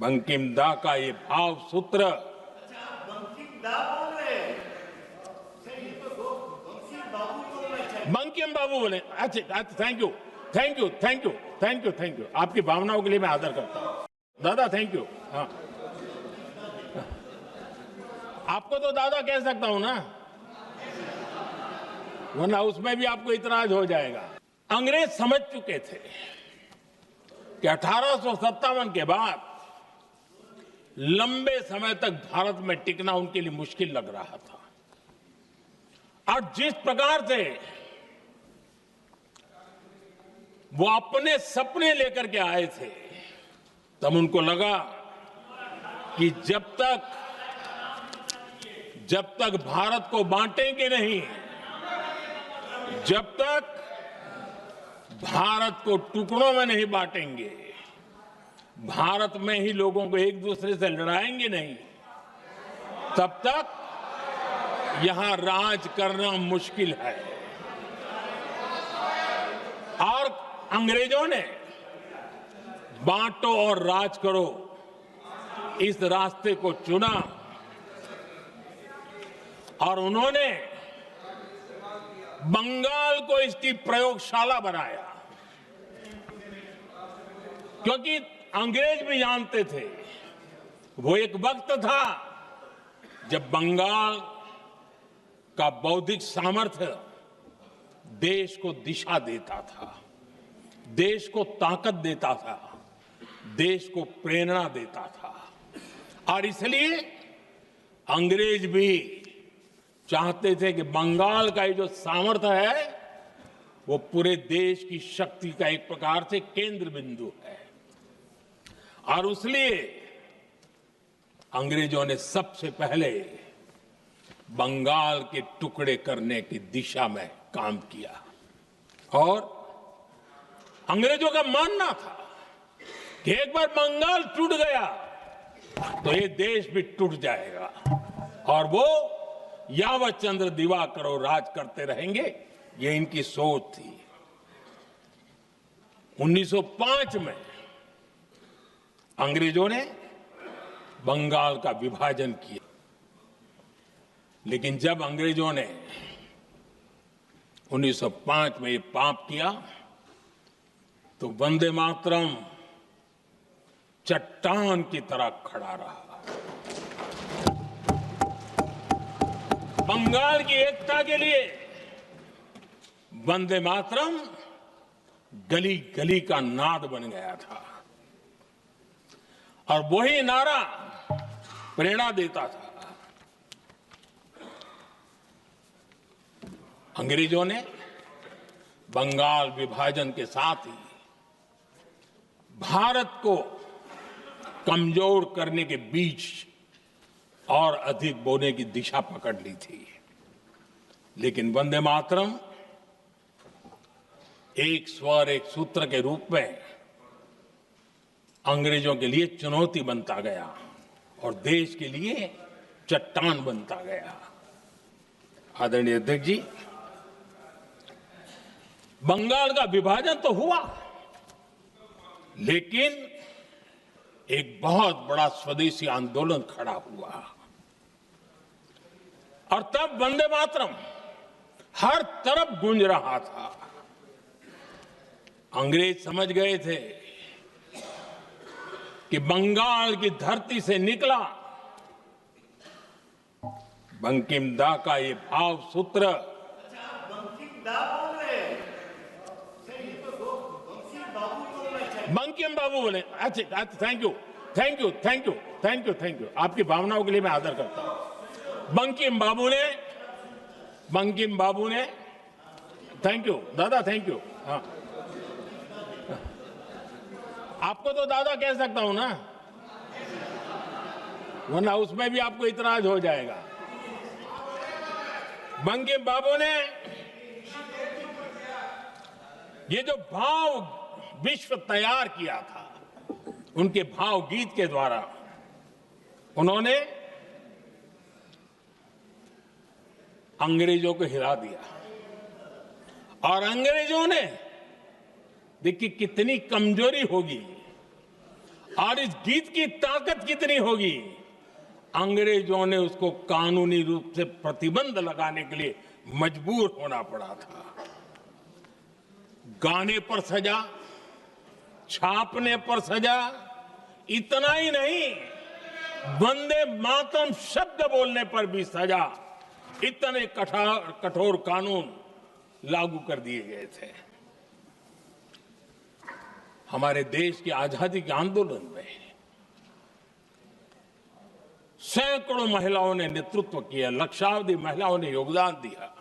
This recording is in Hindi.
बंकिम दा का ये भाव सूत्र बंकिम बाबू बोले। अच्छा, thank you, thank you, thank you, thank you, thank you. आपकी भावनाओं के लिए मैं आदर करता हूं दादा, थैंक यू। हाँ, आपको तो दादा कह सकता हूं ना, वरना उसमें भी आपको इतराज हो जाएगा। अंग्रेज समझ चुके थे कि 1857 के बाद लंबे समय तक भारत में टिकना उनके लिए मुश्किल लग रहा था। और जिस प्रकार से वो अपने सपने लेकर के आए थे, तब उनको लगा कि जब तक भारत को बांटेंगे नहीं, जब तक भारत को टुकड़ों में नहीं बांटेंगे, भारत में ही लोगों को एक दूसरे से लड़ाएंगे नहीं, तब तक यहां राज करना मुश्किल है। और अंग्रेजों ने बांटो और राज करो इस रास्ते को चुना और उन्होंने बंगाल को इसकी प्रयोगशाला बनाया, क्योंकि अंग्रेज भी जानते थे वो एक वक्त था जब बंगाल का बौद्धिक सामर्थ्य देश को दिशा देता था, देश को ताकत देता था, देश को प्रेरणा देता था। और इसलिए अंग्रेज भी चाहते थे कि बंगाल का ये जो सामर्थ्य है वो पूरे देश की शक्ति का एक प्रकार से केंद्र बिंदु है। और इसलिए अंग्रेजों ने सबसे पहले बंगाल के टुकड़े करने की दिशा में काम किया। और अंग्रेजों का मानना था कि एक बार बंगाल टूट गया तो ये देश भी टूट जाएगा और वो यावत चंद्र दिवाकरो राज करते रहेंगे, ये इनकी सोच थी। 1905 में अंग्रेजों ने बंगाल का विभाजन किया, लेकिन जब अंग्रेजों ने 1905 में ये पाप किया तो वंदे मातरम चट्टान की तरह खड़ा रहा। बंगाल की एकता के लिए वंदे मातरम गली गली का नाद बन गया था और वही नारा प्रेरणा देता था। अंग्रेजों ने बंगाल विभाजन के साथ ही भारत को कमजोर करने के बीच और अधिक बोने की दिशा पकड़ ली थी। लेकिन वंदे मातरम एक स्वर एक सूत्र के रूप में अंग्रेजों के लिए चुनौती बनता गया और देश के लिए चट्टान बनता गया। आदरणीय अध्यक्ष जी, बंगाल का विभाजन तो हुआ, लेकिन एक बहुत बड़ा स्वदेशी आंदोलन खड़ा हुआ और तब वंदे मातरम हर तरफ गूंज रहा था। अंग्रेज समझ गए थे कि बंगाल की धरती से निकला बंकिम दा का ये भाव सूत्र बंकिम बाबू बोले। अच्छा, thank you, thank you, thank you, thank you, thank you. आपकी भावनाओं के लिए मैं आदर करता हूं। बंकिम बाबू ने थैंक यू दादा, थैंक यू। हाँ, आपको तो दादा कह सकता हूं ना, वरना उसमें भी आपको इतराज हो जाएगा। बंकिम बाबू ने ये जो भाव विश्व तैयार किया था, उनके भाव गीत के द्वारा उन्होंने अंग्रेजों को हिला दिया। और अंग्रेजों ने देखिए कितनी कमजोरी होगी और इस गीत की ताकत कितनी होगी, अंग्रेजों ने उसको कानूनी रूप से प्रतिबंध लगाने के लिए मजबूर होना पड़ा था। गाने पर सजा, छापने पर सजा, इतना ही नहीं, वंदे मातरम शब्द बोलने पर भी सजा। इतने कठोर कानून लागू कर दिए गए थे। हमारे देश की आजादी के आंदोलन में सैकड़ों महिलाओं ने नेतृत्व किया, लक्षावधि महिलाओं ने योगदान दिया।